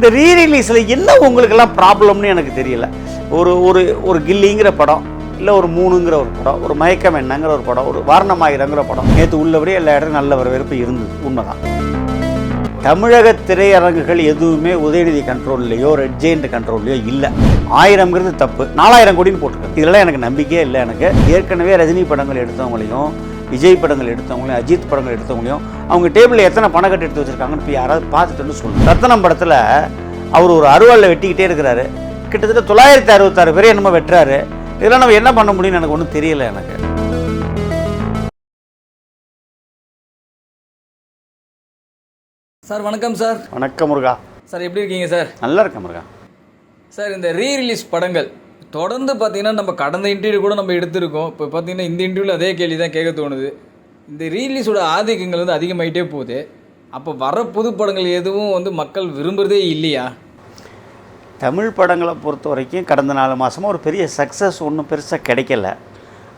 இந்த ரீரிலீஸில் என்ன உங்களுக்கெல்லாம் ப்ராப்ளம்னு எனக்கு தெரியல. ஒரு ஒரு ஒரு கில்லிங்கிற படம், இல்லை ஒரு மூணுங்கிற ஒரு படம், ஒரு மயக்கம் என்னங்கிற ஒரு படம், ஒரு வாரணமாயிரங்கிற படம் நேற்று உள்ளபடியே எல்லா இடத்துலையும் நல்ல வரவேற்பு இருந்தது. உண்மைதான். தமிழக திரையரங்குகள் எதுவுமே உதயநிதி கண்ட்ரோல்லையோ ரெட் ஜெயண்ட் கண்ட்ரோல்லையோ இல்லை. 1000ங்கிறது தப்பு, 4000 கோடின்னு போட்டுருக்கு. இதெல்லாம் எனக்கு நம்பிக்கையே இல்லை. எனக்கு ஏற்கனவே ரஜினி படங்கள் எடுத்தவங்களையும், விஜய் படங்கள் எடுத்தவங்களையும், அஜித் படங்கள் எடுத்தவங்களையும் அவங்க டேபிளில் எத்தனை பணம் கட்டி எடுத்து வச்சுருக்காங்கன்னு இப்போ யாராவது பார்த்துட்டு சொல்லணும். ரத்தனம் படத்தில் அவர் ஒரு அருவாளில் வெட்டிக்கிட்டே இருக்கிறாரு. கிட்டத்தட்ட 966 பேரை என்னமோ வெட்டுறாரு. இதெல்லாம் நம்ம என்ன பண்ண முடியும்னு எனக்கு ஒன்றும் தெரியல. எனக்கு சார் வணக்கம் சார். வணக்கம் முருகா. சார் எப்படி இருக்கீங்க சார்? நல்லா இருக்கேன் முருகா. சார் இந்த ரீரிலீஸ் படங்கள் தொடர்ந்து பார்த்தீங்கன்னா நம்ம கடந்த இன்டர்வியூ கூட நம்ம எடுத்திருக்கோம். இப்போ பார்த்தீங்கன்னா இந்த இன்டர்வியூவில் அதே கேள்வி தான் கேட்க தோணுது. இந்த ரீரிலீஸோட ஆதிக்கங்கள் வந்து அதிகமாகிட்டே போகுது. அப்போ வர புது படங்கள் எதுவும் வந்து மக்கள் விரும்புகிறதே இல்லையா? தமிழ் படங்களை பொறுத்த வரைக்கும் கடந்த 4 மாதமாக ஒரு பெரிய சக்ஸஸ் ஒன்றும் பெருசாக கிடைக்கல.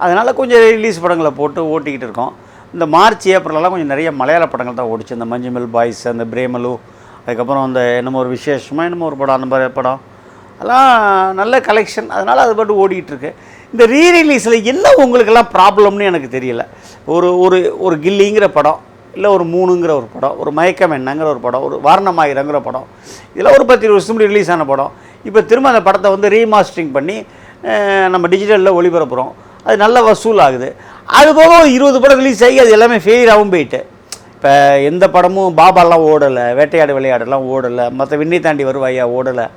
அதனால் கொஞ்சம் ரிலீஸ் படங்களை போட்டு ஓட்டிக்கிட்டு இருக்கோம். இந்த மார்ச் ஏப்ரலெலாம் கொஞ்சம் நிறைய மலையாள படங்கள் தான் ஓடிச்சு. இந்த மஞ்சுமெல் பாய்ஸ், அந்த பிரேமலு, அதுக்கப்புறம் அந்த என்னமோ ஒரு விசேஷமாக என்னமோ ஒரு படம், அந்த மாதிரி படம் அதெல்லாம் நல்ல கலெக்ஷன். அதனால் அது பாட்டு ஓடிக்கிட்டுருக்கு. இந்த ரீரிலீஸில் என்ன உங்களுக்கெல்லாம் ப்ராப்ளம்னு எனக்கு தெரியல. ஒரு ஒரு ஒரு கில்லிங்கிற படம், இல்லை ஒரு மூணுங்கிற ஒரு படம், ஒரு மயக்கம் என்னங்கிற ஒரு படம், ஒரு வாரணமாயிரங்கிற படம், இதெல்லாம் ஒரு 10-20 வருஷம் முன்னாடி ரிலீஸ் ஆன படம். இப்போ திரும்ப அந்த படத்தை வந்து ரீமாஸ்டரிங் பண்ணி நம்ம டிஜிட்டலில் ஒளிபரப்புகிறோம். அது நல்ல வசூல் ஆகுது. அதுபோக ஒரு 20 படம் ரிலீஸ் ஆகி அது எல்லாமே ஃபெயிலாகவும் போயிட்டு. இப்போ எந்த படமும் பாபாலாம் ஓடலை, வேட்டையாடு விளையாடலாம் ஓடலை, மற்ற விண்ணை தாண்டி வருவாயா ஓடலை,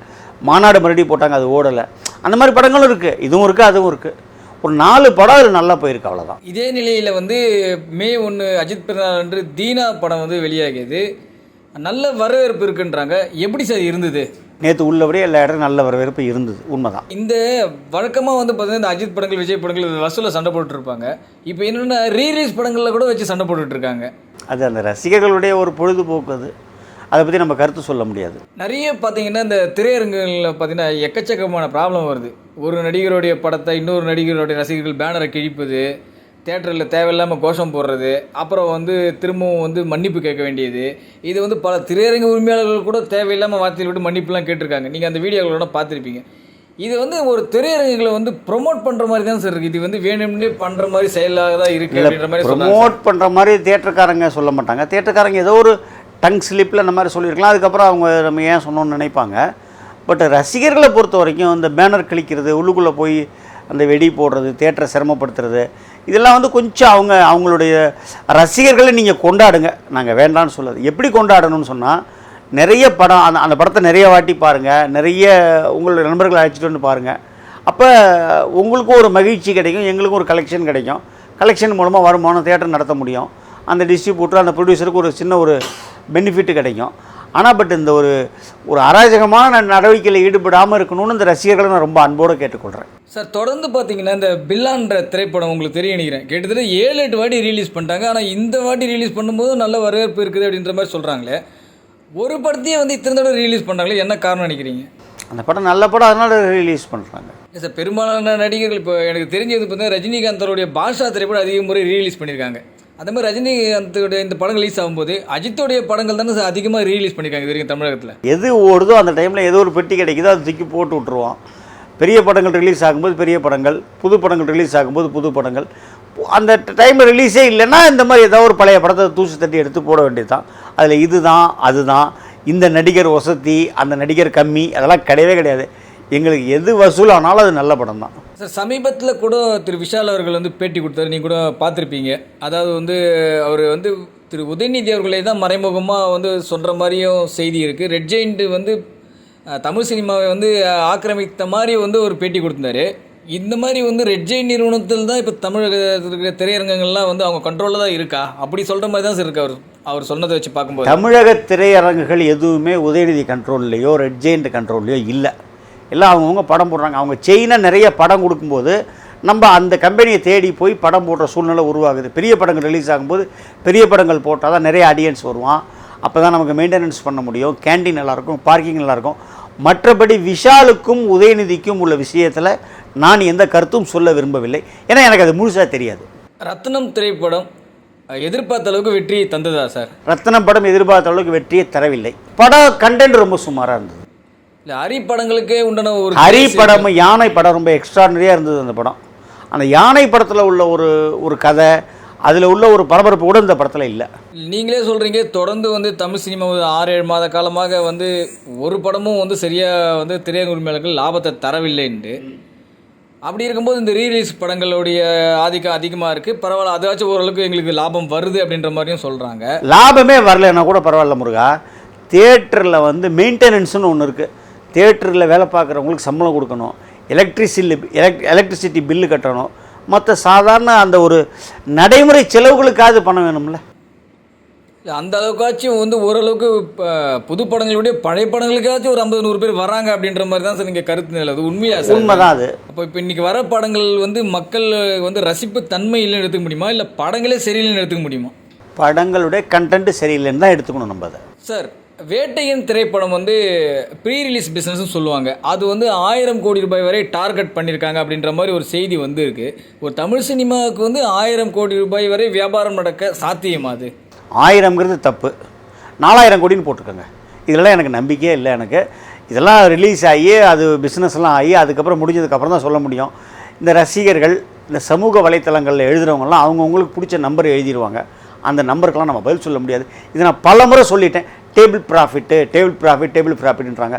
மாநாடு மறுபடியும் போட்டாங்க அது ஓடலை. அந்த மாதிரி படங்களும் இருக்குது. இதுவும் இருக்குது, அதுவும் இருக்குது. ஒரு 4 படம் அதில் நல்லா போயிருக்கு, அவ்வளோதான். இதே நிலையில் வந்து மே 1 அஜித் பிறந்தநாள் அன்று தீனா படம் வந்து வெளியாகியது. நல்ல வரவேற்பு இருக்குன்றாங்க. எப்படி சார் இருந்தது? நேற்று உள்ளபடியே எல்லா இடத்துலையும் நல்ல வரவேற்பு இருந்தது. உண்மைதான். இந்த வழக்கமாக வந்து பார்த்தீங்கன்னா இந்த அஜித் படங்கள், விஜய் படங்கள் வசூலில் சண்டை போட்டுருப்பாங்க. இப்போ என்னென்னா ரீரிலீஸ் படங்களில் கூட வச்சு சண்டை போட்டுட்ருக்காங்க. அது அந்த ரசிகர்களுடைய ஒரு பொழுதுபோக்கு. அது அதை பற்றி நம்ம கருத்து சொல்ல முடியாது. நிறைய பார்த்தீங்கன்னா இந்த திரையரங்குகளில் பார்த்தீங்கன்னா எக்கச்சக்கமான ப்ராப்ளம் வருது. ஒரு நடிகருடைய படத்தை இன்னொரு நடிகருடைய ரசிகர்கள் பேனரை கிழிப்பது, தேட்டரில் தேவையில்லாமல் கோஷம் போடுறது, அப்புறம் வந்து திரும்பவும் வந்து மன்னிப்பு கேட்க வேண்டியது. இது வந்து பல திரையரங்கு உரிமையாளர்கள் கூட தேவையில்லாமல் வார்த்தையில் விட்டு மன்னிப்புலாம் கேட்டிருக்காங்க. நீங்கள் அந்த வீடியோகளோட பார்த்துருப்பீங்க. இது வந்து ஒரு திரையரங்குகளை வந்து ப்ரொமோட் பண்ணுற மாதிரி தான் சார் இருக்குது. இது வந்து வேணும்னே பண்ணுற மாதிரி செயலாக தான் இருக்குது அப்படின்ற மாதிரி ப்ரொமோட் பண்ணுற மாதிரி தேட்டருக்காரங்க சொல்ல மாட்டாங்க. தேட்டருக்காரங்க ஏதோ ஒரு டங் ஸ்லிப்பில் அந்த மாதிரி சொல்லியிருக்கலாம். அதுக்கப்புறம் அவங்க நம்ம ஏன் சொன்னோன்னு நினைப்பாங்க. பட் ரசிகர்களை பொறுத்த வரைக்கும் இந்த பேனர் கிழிக்கிறது, உள்ளுக்குள்ளே போய் அந்த வெடி போடுறது, தேட்டரை சிரமப்படுத்துறது, இதெல்லாம் வந்து கொஞ்சம் அவங்களுடைய ரசிகர்களை நீங்கள் கொண்டாடுங்க. நாங்கள் வேண்டான்னு சொல்லாது. எப்படி கொண்டாடணும்னு சொன்னால், நிறைய படம் அந்த படத்தை நிறைய வாட்டி பாருங்கள், நிறைய உங்களுடைய நண்பர்களை அழைச்சிட்டு வந்து பாருங்கள். அப்போ உங்களுக்கும் ஒரு மகிழ்ச்சி கிடைக்கும், எங்களுக்கும் ஒரு கலெக்ஷன் கிடைக்கும். கலெக்ஷன் மூலமாக வருமானம் தேட்டர் நடத்த முடியும். அந்த டிஸ்ட்ரிபியூட்டர், அந்த ப்ரொடியூசருக்கு ஒரு சின்ன ஒரு பெனிஃபிட்டு கிடைக்கும். ஆனால் பட் இந்த ஒரு அராஜகமான நடவடிக்கையில் ஈடுபடாமல் இருக்கணும்னு இந்த ரசிகர்களை நான் ரொம்ப அன்போடு கேட்டுக்கொள்கிறேன். சார் தொடர்ந்து பார்த்தீங்கன்னா இந்த பில்லான்ற திரைப்படம் உங்களுக்கு தெரிய நினைக்கிறேன் கிட்டத்தட்ட 7-8 வாட்டி ரிலீஸ் பண்ணிட்டாங்க. ஆனால் இந்த வாட்டி ரிலீஸ் பண்ணும்போது நல்ல வரவேற்பு இருக்குது அப்படின்ற மாதிரி சொல்கிறாங்களே. ஒரு படத்தையே வந்து இத்தனை தடவை ரிலீஸ் பண்ணுறாங்களே, என்ன காரணம் நினைக்கிறீங்க? அந்த படம் நல்ல படம், அதனால் ரிலீஸ் பண்ணுறாங்க. இல்லை சார், பெரும்பாலான நடிகர்கள் இப்போ எனக்கு தெரிஞ்சது பார்த்தீங்கன்னா ரஜினிகாந்தோடைய பாஷா திரைப்படம் அதிக முறை ரிலீஸ் பண்ணியிருக்காங்க. அதே மாதிரி ரஜினிகாந்தோடைய இந்த படம் ரிலீஸ் ஆகும்போது அஜித்தோடைய படங்கள் தானே சார் அதிகமாக ரிலீஸ் பண்ணியிருக்காங்க இது வரைக்கும் தமிழகத்தில். எது ஓடுதோ அந்த டைமில் ஏதோ ஒரு பெட்டி கிடைக்குதோ அது தூக்கி போட்டு விட்ருவோம். பெரிய படங்கள் ரிலீஸ் ஆகும்போது பெரிய படங்கள், புது படங்கள் ரிலீஸ் ஆகும்போது புது படங்கள். அந்த டைமில் ரிலீஸே இல்லைன்னா இந்த மாதிரி ஏதோ ஒரு பழைய படத்தை தூசி தட்டி எடுத்து போட வேண்டியது தான். அதில் இதுதான் அதுதான், இந்த நடிகர் வசதி, அந்த நடிகர் கம்மி, அதெல்லாம் கிடையவே கிடையாது. எங்களுக்கு எது வசூல் ஆனாலும் அது நல்ல படம் தான். சார் சமீபத்தில் கூட திரு விஷால் அவர்கள் வந்து பேட்டி கொடுத்தாரு, நீங்கள் கூட பார்த்துருப்பீங்க. அதாவது வந்து அவர் வந்து திரு உதயநிதி அவர்களே தான் மறைமுகமாக வந்து சொல்கிற மாதிரியும் செய்தி இருக்குது. ரெட் ஜெயண்ட் வந்து தமிழ் சினிமாவை வந்து ஆக்கிரமித்த மாதிரி வந்து ஒரு பேட்டி கொடுத்தாரு. இந்த மாதிரி வந்து ரெட் ஜெயண்ட் நிறுவனத்தில் தான் இப்போ தமிழகத்தில் இருக்கிற திரையரங்கங்கள்லாம் வந்து அவங்க கண்ட்ரோலில் தான் இருக்கா அப்படி சொல்கிற மாதிரி தான் சார் இருக்கு. அவர் சொன்னதை வச்சு பார்க்கும்போது தமிழக திரையரங்குகள் எதுவுமே உதயநிதி கண்ட்ரோல்லையோ ரெட் ஜெயண்ட் கண்ட்ரோல்லையோ இல்லை. எல்லாம் அவங்கவுங்க படம் போடுறாங்க. அவங்க செயினாக நிறைய படம் கொடுக்கும்போது நம்ம அந்த கம்பெனியை தேடி போய் படம் போடுற சூழ்நிலை உருவாகுது. பெரிய படங்கள் ரிலீஸ் ஆகும்போது பெரிய படங்கள் போட்டால் தான் நிறைய ஆடியன்ஸ் வருவான். அப்போ தான் நமக்கு மெயின்டெனன்ஸ் பண்ண முடியும். கேண்டீன் நல்லாயிருக்கும், பார்க்கிங் நல்லாயிருக்கும். மற்றபடி விஷாலுக்கும் உதயநிதிக்கும் உள்ள விஷயத்தில் நான் எந்த கருத்தும் சொல்ல விரும்பவில்லை. ஏன்னா எனக்கு அது முழுசாக தெரியாது. ரத்னம் திரைப்படம் எதிர்பார்த்த அளவுக்கு வெற்றியை தந்ததா சார்? ரத்னம் படம் எதிர்பார்த்த அளவுக்கு வெற்றியை தரவில்லை. படம் கண்டென்ட் ரொம்ப சுமாராக இருந்தது. இல்லை ஹரி படங்களுக்கே உண்டான ஒரு ஹரி craze படம், யானை படம் ரொம்ப எக்ஸ்ட்ராடனரியாக இருந்தது அந்த படம். அந்த யானை படத்தில் உள்ள ஒரு கதை, அதில் உள்ள ஒரு பரபரப்பு கூட இந்த படத்தில் இல்லை. நீங்களே சொல்கிறீங்க தொடர்ந்து வந்து தமிழ் சினிமா ஒரு 6-7 மாத காலமாக வந்து ஒரு படமும் வந்து சரியாக வந்து திரையரங்கு உரிமையாளர்கள் லாபத்தை தரவில்லைன்ட்டு. அப்படி இருக்கும்போது இந்த ரீலீஸ் படங்களுடைய ஆதிக்கம் அதிகமாக இருக்குது, பரவாயில்ல அதாச்சும் ஓரளவுக்கு எங்களுக்கு லாபம் வருது அப்படின்ற மாதிரியும் சொல்கிறாங்க. லாபமே வரலைன்னா கூட பரவாயில்ல முருகா. தியேட்டரில் வந்து மெயின்டெனன்ஸ்னு ஒன்று இருக்குது. தியேட்டரில் வேலை பார்க்குறவங்களுக்கு சம்பளம் கொடுக்கணும், எலக்ட்ரிசிட்டி பில்லு கட்டணும், மற்ற சாதாரண அந்த ஒரு நடைமுறை செலவுகளுக்காவது பணம் வேணும்ல. அந்த அளவுக்காச்சும் வந்து ஓரளவுக்கு புது படங்களுடைய பழைய படங்களுக்காச்சும் ஒரு 50-100 பேர் வராங்க அப்படின்ற மாதிரி தான் சார் நீங்கள் கருத்து நிலை. அது உண்மையா சார்? உண்மைதான் அது. அப்போ இப்போ இன்றைக்கி வர படங்கள் வந்து மக்கள் வந்து ரசிப்பு தன்மை இல்லைன்னு எடுத்துக்க முடியுமா, இல்லை படங்களே சரியில்லைன்னு எடுத்துக்க முடியுமா? படங்களுடைய கண்டென்ட் சரியில்லைன்னு தான் எடுத்துக்கணும் நம்ம அதை. சார், வேட்டையின் திரைப்படம் வந்து ப்ரீ ரிலீஸ் பிஸ்னஸ்ன்னு சொல்லுவாங்க. அது வந்து 1000 கோடி ரூபாய் வரை டார்கெட் பண்ணியிருக்காங்க அப்படின்ற மாதிரி ஒரு செய்தி வந்து இருக்குது. ஒரு தமிழ் சினிமாவுக்கு வந்து 1000 கோடி ரூபாய் வரை வியாபாரம் நடக்க சாத்தியமா? அது 1000ங்கிறது தப்பு, 4000 கோடின்னு போட்டிருக்கோங்க. இதெல்லாம் எனக்கு நம்பிக்கையே இல்லை. எனக்கு இதெல்லாம் ரிலீஸ் ஆகி அது பிஸ்னஸ்லாம் ஆகி அதுக்கப்புறம் முடிஞ்சதுக்கப்புறம் தான் சொல்ல முடியும். இந்த ரசிகர்கள் இந்த சமூக வலைத்தளங்களில் எழுதுகிறவங்கலாம் அவங்கவுங்களுக்கு பிடிச்ச நம்பர் எழுதிடுவாங்க. அந்த நம்பருக்கெல்லாம் நம்ம பதில் சொல்ல முடியாது. இதை நான் பல முறை சொல்லிட்டேன். டேபிள் ப்ராஃபிட்டுன்றாங்க.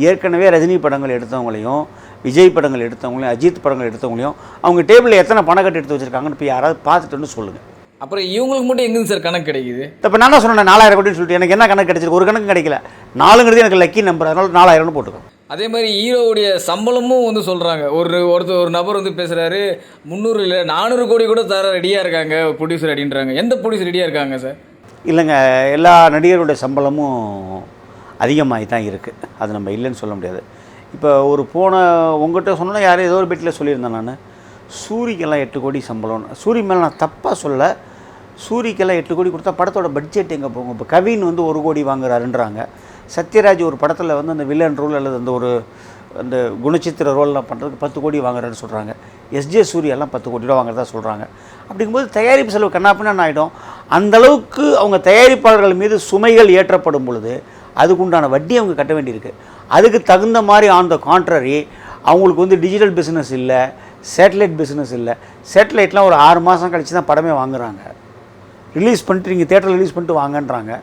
ஏற்கனவே ரஜினி படங்கள் எடுத்தவங்களையும், விஜய் படங்கள் எடுத்தவங்களையும், அஜித் படங்கள் எடுத்தவங்களையும் அவங்க டேபிளில் எத்தனை பணம் கட்டி எடுத்து வச்சுருக்காங்கன்னு இப்போ யாராவது பார்த்துட்டு சொல்லுங்கள். அப்புறம் இவங்களுக்கு மட்டும் எங்கேருந்து சார் கணக்கு கிடைக்குது? இப்போ நான் தான் சொன்னேன் 4000 கோடின்னு சொல்லிட்டு. எனக்கு என்ன கணக்கு கிடைச்சிருக்கு? ஒரு கணக்கு கிடைக்கல. 4ங்கிறது எனக்கு லக்கி நம்பர், அதனால 4000ன்னு போட்டுக்கோம். அதே மாதிரி ஹீரோவுடைய சம்பளமும் வந்து சொல்கிறாங்க. ஒரு நபர் வந்து பேசுகிறாரு, 300 இல்லை 400 கோடி கூட தர ரெடியாக இருக்காங்க ப்ரொடியூசர் அப்படின்றாங்க. எந்த ப்ரொடியூசர் ரெடியாக இருக்காங்க சார்? இல்லைங்க, எல்லா நடிகருடைய சம்பளமும் அதிகமாகி தான் இருக்குது. அது நம்ம இல்லைன்னு சொல்ல முடியாது. இப்போ ஒரு உங்கள்கிட்ட சொன்னால் யாரும் ஏதோ ஒரு பேட்டில் சொல்லியிருந்தேன் நான், சூரிக்கெல்லாம் 8 கோடி சம்பளம். சூரி மேலே நான் தப்பாக சொல்ல, சூரிக்கெல்லாம் 8 கோடி கொடுத்தா படத்தோட பட்ஜெட் எங்கே போகும்? இப்போ கவின் வந்து 1 கோடி வாங்குறாருன்றாங்க. சத்யராஜ் ஒரு படத்தில் வந்து அந்த வில்லன் ரோல் அல்லது அந்த குணச்சித்திர ரோல்லாம் பண்ணுறதுக்கு 10 கோடி வாங்குறாருன்னு சொல்கிறாங்க. எஸ்ஜே சூர்யாலாம் 10 கோடி ரூபா வாங்குறதா சொல்கிறாங்க. அப்படிங்கும்போது தயாரிப்பு செலவு கண்ணாப்பின்னு ஆகிடும். அந்தளவுக்கு அவங்க தயாரிப்பாளர்கள் மீது சுமைகள் ஏற்றப்படும் பொழுது அதுக்குண்டான வட்டி அவங்க கட்ட வேண்டியிருக்கு. அதுக்கு தகுந்த மாதிரி ஆன் த கான்ட்ரரி அவங்களுக்கு வந்து டிஜிட்டல் பிஸ்னஸ் இல்லை, சேட்டலைட் பிஸ்னஸ் இல்லை. சேட்டலைட்லாம் ஒரு 6 மாதம் கழித்து தான் படமே வாங்குறாங்க. ரிலீஸ் பண்ணிட்டு நீங்கள் தேட்டரில் ரிலீஸ் பண்ணிட்டு வாங்கன்றாங்க.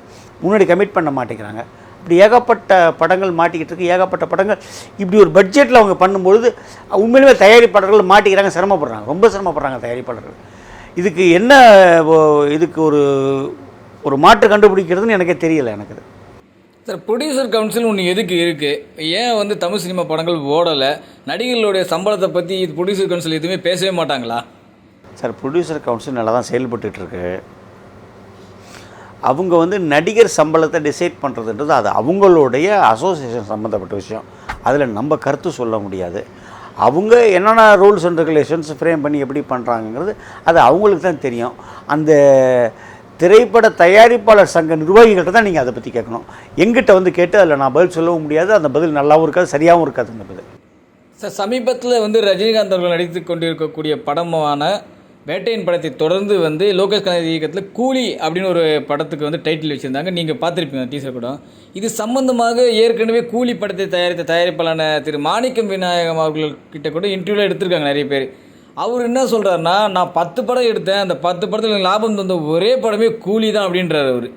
முன்னாடி கமிட் பண்ண மாட்டேங்கிறாங்க. இப்படி ஏகப்பட்ட படங்கள் மாட்டிக்கிட்டு இருக்கு. ஏகப்பட்ட படங்கள் இப்படி ஒரு பட்ஜெட்டில் அவங்க பண்ணும்பொழுது உண்மையிலுமே தயாரிப்பாளர்கள் மாட்டிக்கிறாங்க, சிரமப்படுறாங்க, ரொம்ப சிரமப்படுறாங்க தயாரிப்பாளர்கள். இதுக்கு ஒரு மாற்று கண்டுபிடிக்கிறதுன்னு எனக்கே தெரியலை எனக்கு. சார், ப்ரொடியூசர் கவுன்சில் ஒன்று எதுக்கு இருக்குது? ஏன் வந்து தமிழ் சினிமா படங்கள் ஓடலை? நடிகர்களுடைய சம்பளத்தை பற்றி ப்ரொடியூசர் கவுன்சில் எதுவுமே பேசவே மாட்டாங்களா? சார், ப்ரொடியூசர் கவுன்சில் நல்லா தான் செயல்பட்டுருக்கு. அவங்க வந்து நடிகர் சம்பளத்தை டிசைட் பண்ணுறதுன்றது அது அவங்களுடைய அசோசியேஷன் சம்மந்தப்பட்ட விஷயம். அதில் நம்ம கருத்து சொல்ல முடியாது. அவங்க என்னென்ன ரூல்ஸ் அண்ட் ரெகுலேஷன்ஸ் ஃப்ரேம் பண்ணி எப்படி பண்ணுறாங்கங்கிறது அது அவங்களுக்கு தான் தெரியும். அந்த திரைப்பட தயாரிப்பாளர் சங்க நிர்வாகிகள்கிட்ட தான் நீங்கள் அதை பற்றி கேட்கணும். எங்கிட்ட வந்து கேட்டு அதில் நான் பதில் சொல்லவும் முடியாது. அந்த பதில் நல்லாவும் இருக்காது, சரியாகவும் இருக்காது. அந்த பதில் சார், சமீபத்தில் வந்து ரஜினிகாந்த் அவர்கள் நடித்து கொண்டிருக்கக்கூடிய படமான வேட்டையின் படத்தை தொடர்ந்து வந்து லோகேஷ் கனகராஜ் இயக்கத்தில் கூலி அப்படின்னு ஒரு படத்துக்கு வந்து டைட்டில் வச்சுருந்தாங்க. நீங்கள் பார்த்துருப்பீங்க டீசர் கூட. இது சம்பந்தமாக ஏற்கனவே கூலி படத்தை தயாரித்த தயாரிப்பாளரான திரு மாணிக்கம் விநாயகம் அவர்கள்கிட்ட கூட இன்டர்வியூவில் எடுத்திருக்காங்க நிறைய பேர். அவர் என்ன சொல்கிறாருன்னா, நான் 10 படம் எடுத்தேன், அந்த 10 படத்தில் எனக்கு லாபம் தந்த ஒரே படமே கூலி தான் அப்படின்றார் அவர்.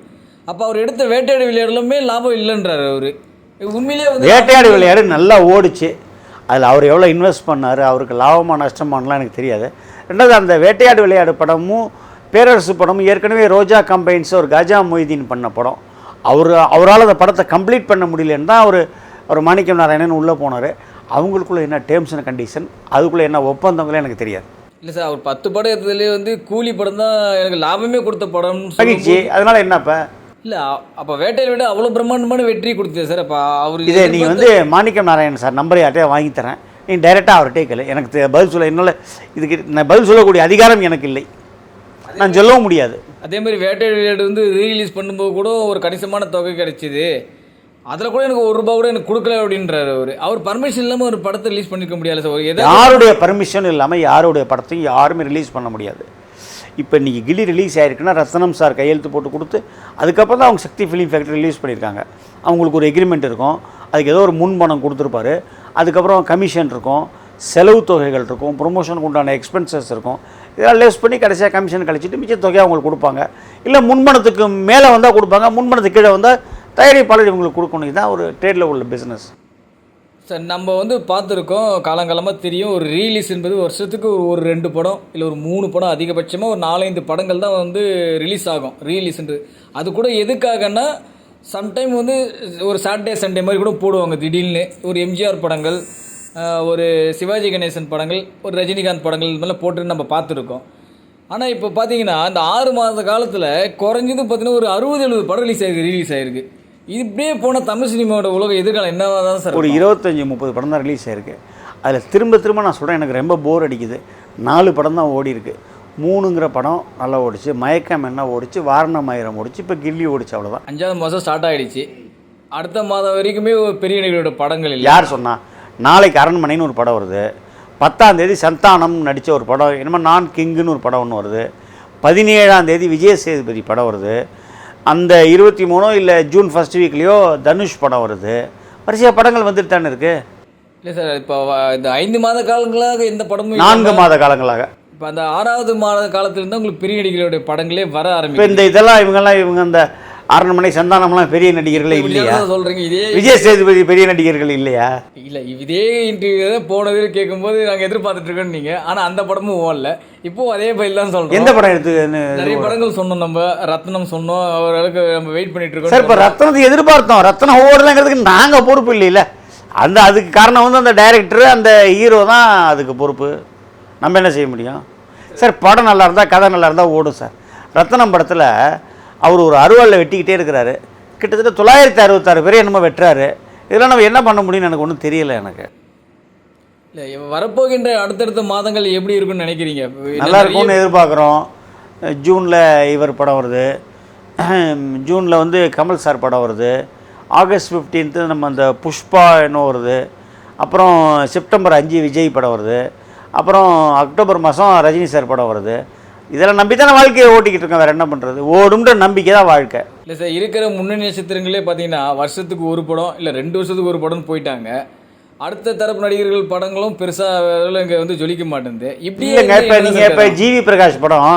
அப்போ அவர் எடுத்த வேட்டையாடு விளையாடலுமே லாபம் இல்லைன்றார் அவர். உண்மையிலே வந்து வேட்டையாடு விளையாடு நல்லா ஓடிச்சு. அதில் அவர் எவ்வளோ இன்வெஸ்ட் பண்ணார், அவருக்கு லாபமாக நஷ்டமானலாம் எனக்கு தெரியாது. ரெண்டாவது, அந்த வேட்டையாடு விளையாடு படமும் பேரரசு படமும் ஏற்கனவே ரோஜா கம்பைன்ஸ் ஒரு கஜா மொய்தீன் பண்ண படம். அவரால் அந்த படத்தை கம்ப்ளீட் பண்ண முடியலன்னு தான் அவர் மாணிக்கம் நாராயணன் உள்ளே போனார். அவங்களுக்குள்ள என்ன டேர்ம்ஸ் அண்ட் கண்டிஷன், அதுக்குள்ளே என்ன ஒப்பந்தங்களே எனக்கு தெரியாது. இல்லை சார், அவர் 10 படம் எடுத்ததுலேயே வந்து கூலி படம் தான் எனக்கு லாபமே கொடுத்த படம் மகிழ்ச்சி. அதனால் என்னப்பா? இல்லை, அப்போ வேட்டையை விட அவ்வளோ பிரம்மாண்டமான வெற்றி கொடுத்தது சார். அப்போ அவர் இதே நீங்கள் வந்து மாணிக்கம் நாராயணன் சார் நம்பரை யார்ட்டையா வாங்கி தரேன், நீ டைரெக்டாக அவர்கிட்டே கேளு. எனக்கு பதில் சொல்ல என்னால் இதுக்கு நான் பதில் சொல்லக்கூடிய அதிகாரம் எனக்கு இல்லை, நான் சொல்லவும் முடியாது. அதே மாதிரி வேட்டையாடு விளையாடு வந்து ரீரிலீஸ் பண்ணும்போது கூட ஒரு கணிசமான தொகை கிடைச்சிது. அதில் கூட எனக்கு ₹1 கூட எனக்கு கொடுக்கல அப்படின்றாரு அவர் பர்மிஷன் இல்லாமல் ஒரு படத்தை ரிலீஸ் பண்ணிக்க முடியாது சார். யாருடைய பர்மிஷன் இல்லாமல் யாருடைய படத்தையும் யாருமே ரிலீஸ் பண்ண முடியாது. இப்போ இன்றைக்கி கில்லி ரிலீஸ் ஆகிருக்குன்னா ரத்னம் சார் கையெழுத்து போட்டு கொடுத்து அதுக்கப்புறம் தான் அவங்க சக்தி ஃபிலிம் ஃபேக்டரி ரிலீஸ் பண்ணியிருக்காங்க. அவங்களுக்கு ஒரு எக்ரிமெண்ட் இருக்கும், அதுக்கு ஏதோ ஒரு முன்பணம் கொடுத்துருப்பாரு, அதுக்கப்புறம் கமிஷன் இருக்கும், செலவு தொகைகள் இருக்கும், ப்ரொமோஷனுக்கு உண்டான எக்ஸ்பென்சஸ் இருக்கும், இதெல்லாம் லெஸ் பண்ணி கடைசியாக கமிஷன் கழிச்சிட்டு மிச்ச தொகையை அவங்களுக்கு கொடுப்பாங்க. இல்லை முன்பணத்துக்கு மேலே வந்தால் கொடுப்பாங்க, முன்பணத்துக்கு கீழே வந்தால் தயாரிப்பாளர் இவங்களுக்கு கொடுக்கணும். இதுதான் ஒரு ட்ரேடில் உள்ள பிஸ்னஸ். சார் நம்ம வந்து பார்த்துருக்கோம், காலங்காலமாக தெரியும், ஒரு ரீலீஸ் என்பது வருஷத்துக்கு ஒரு 2 படம் இல்லை ஒரு 3 படம், அதிகபட்சமாக ஒரு 4-5 படங்கள் தான் வந்து ரிலீஸ் ஆகும் ரீலீஸ்ன்றது. அது கூட எதுக்காகன்னா சம்டைம் வந்து ஒரு சாட்டர்டே சண்டே மாதிரி கூட போடுவாங்க திடீர்னு. ஒரு எம்ஜிஆர் படங்கள், ஒரு சிவாஜி கணேசன் படங்கள், ஒரு ரஜினிகாந்த் படங்கள் இது மாதிரிலாம் போட்டு நம்ம பார்த்துருக்கோம். ஆனால் இப்போ பார்த்தீங்கன்னா இந்த 6 மாத காலத்தில் குறைஞ்சது பார்த்தீங்கன்னா ஒரு 60-70 படம் ரிலீஸ் ஆகிருக்கு. இப்படியே போனால் தமிழ் சினிமாவோட உலகம் எதிர்காலம் என்னவாக தான் சார்? ஒரு 25-30 படம் தான் ரிலீஸ் ஆகிருக்கு. அதில் திரும்ப நான் சொல்கிறேன், எனக்கு ரொம்ப போர் அடிக்குது. 4 படம் தான் ஓடி இருக்கு. 3ங்கிற படம் நல்லா ஓடிச்சு, மயக்கம் என்ன ஓடிச்சு, வாரணமாயிரம் ஓடிச்சு, இப்போ கில்லி ஓடிச்சு, அவ்வளோதான். 5வது மாதம் ஸ்டார்ட் ஆகிடுச்சு. அடுத்த மாதம் வரைக்குமே ஒரு பெரிய நடிகரோட படங்கள் இல்லை. யார் சொன்னா? நாளைக்கு அரண்மனைன்னு ஒரு படம் வருது, 10ஆம் தேதி சந்தானம் நடித்த ஒரு படம், என்னமோ நான் கிங்குன்னு ஒரு படம் ஒன்று வருது, 17ஆம் தேதி விஜய் சேதுபதி படம் வருது, அந்த 23 இல்லை ஜூன் ஃபர்ஸ்ட் வீக்லேயோ தனுஷ் படம் வருது. வரிசையாக படங்கள் வந்துட்டு தானே இருக்குது. இல்லை சார், இப்போ இந்த 5 மாத காலங்களாக எந்த படமும் 4 மாத காலங்களாக இப்போ அந்த 6வது மாத காலத்துலேருந்து உங்களுக்கு பெரிய நடிகர்களுடைய படங்களே வர இப்போ ஆரம்பிக்கும். இந்த இவங்க அந்த அரண்மனை சந்தானம்லாம் பெரிய நடிகர்களே இல்லையா? சொல்கிறீங்க இதே விஜய் சேதுபதி பெரிய நடிகர்கள் இல்லையா? இல்லை, இதே இன்டர்வியூ தான் போனது கேட்கும்போது நாங்கள் எதிர்பார்த்துட்டு இருக்கோன்னு நீங்கள், ஆனால் அந்த படமும் ஓடல. இப்போது அதே பயில் தான் சொல்கிறோம். எந்த படம் எடுத்து? நிறைய படங்கள் சொன்னோம், நம்ம ரத்னம் சொன்னோம், அவர்களுக்கு நம்ம வெயிட் பண்ணிட்டு இருக்கோம் சார். இப்போ ரத்னத்தை எதிர்பார்த்தோம், ரத்னம் ஓடலைங்கிறதுக்கு நாங்கள் பொறுப்பு இல்லைல்ல. அதுக்கு காரணம் வந்து அந்த டைரக்டர், அந்த ஹீரோ தான் அதுக்கு பொறுப்பு. நம்ம என்ன செய்ய முடியும் சார்? படம் நல்லா இருந்தால், கதை நல்லா இருந்தால் ஓடும் சார். ரத்னம் படத்தில் அவர் ஒரு அருவாளில் வெட்டிக்கிட்டே இருக்கிறாரு, கிட்டத்தட்ட 966 பேரை என்னமோ வெட்டுறாரு. இதெல்லாம் நம்ம என்ன பண்ண முடியும்னு எனக்கு ஒன்றும் தெரியல. எனக்கு இல்லை, வரப்போகின்ற அடுத்தடுத்த மாதங்கள் எப்படி இருக்குன்னு நினைக்கிறீங்க? நல்லா இருக்கும்னு எதிர்பார்க்குறோம். ஜூனில் இவர் படம் வருது, ஜூனில் வந்து கமல் சார் படம் வருது, ஆகஸ்ட் 15 நம்ம அந்த புஷ்பா என்ன வருது, அப்புறம் செப்டம்பர் 5 விஜய் படம் வருது, அப்புறம் அக்டோபர் மாதம் ரஜினி சார் படம் வருது. இதெல்லாம் நம்பி தானே வாழ்க்கையை ஓட்டிக்கிட்டு இருக்கோம். வேறு என்ன பண்ணுறது? ஓடும்ன்ற நம்பிக்கை தான் வாழ்க்கை. இல்லை சார், இருக்கிற முன்னணி நட்சத்திரங்களே பார்த்தீங்கன்னா வருஷத்துக்கு ஒரு படம் இல்லை 2 வருஷத்துக்கு ஒரு படம்னு போயிட்டாங்க. அடுத்த தரப்பு நடிகர்கள் படங்களும் பெருசாக இங்கே வந்து ஜொலிக்க மாட்டேங்குது. இப்படி இல்லைங்க. இப்போ நீங்கள் இப்போ ஜிவி பிரகாஷ் படம்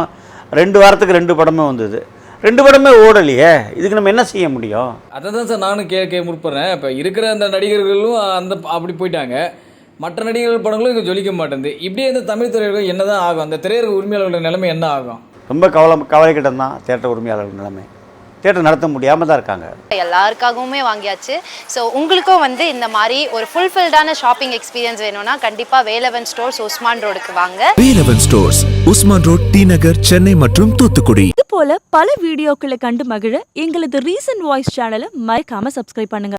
2 வாரத்துக்கு 2 படமே வந்தது, 2 படமே ஓடலையே. இதுக்கு நம்ம என்ன செய்ய முடியும்? அதை தான் சார் நானும் கேட்க முற்படுறேன். இப்போ இருக்கிற அந்த நடிகர்களும் அப்படி போயிட்டாங்க, மற்ற நடிகர்கள் படங்களும் இங்கே ஜொலிக்க மாட்டேங்குது. இப்படியே இந்த தமிழ் திரையரங்கு என்ன தான் ஆகும்? அந்த திரையரங்கு உரிமையாளர்களோட நிலைமை என்ன ஆகும்? ரொம்ப கவலைக்கிடம் தான் தியேட்டர் உரிமையாளர்கள் நிலைமை. தியேட்டர் நடத்த முடியாமல் தான் இருக்காங்க. எல்லாருக்காகவுமே வாங்கியாச்சு. ஸோ உங்களுக்கும் வந்து இந்த மாதிரி ஒரு ஃபுல்ஃபில்டான ஷாப்பிங் எக்ஸ்பீரியன்ஸ் வேணும்னா கண்டிப்பாக வேலவன் ஸ்டோர்ஸ் உஸ்மான் ரோடுக்கு வாங்க. Velavan stores, Usman road, T Nagar, Chennai மற்றும் தூத்துக்குடி. இது போல பல வீடியோக்களை கண்டு மகிழ எங்களது ரீசன்ட் வாய்ஸ் சேனலை மறக்காம சப்ஸ்கிரைப் பண்ணுங்க.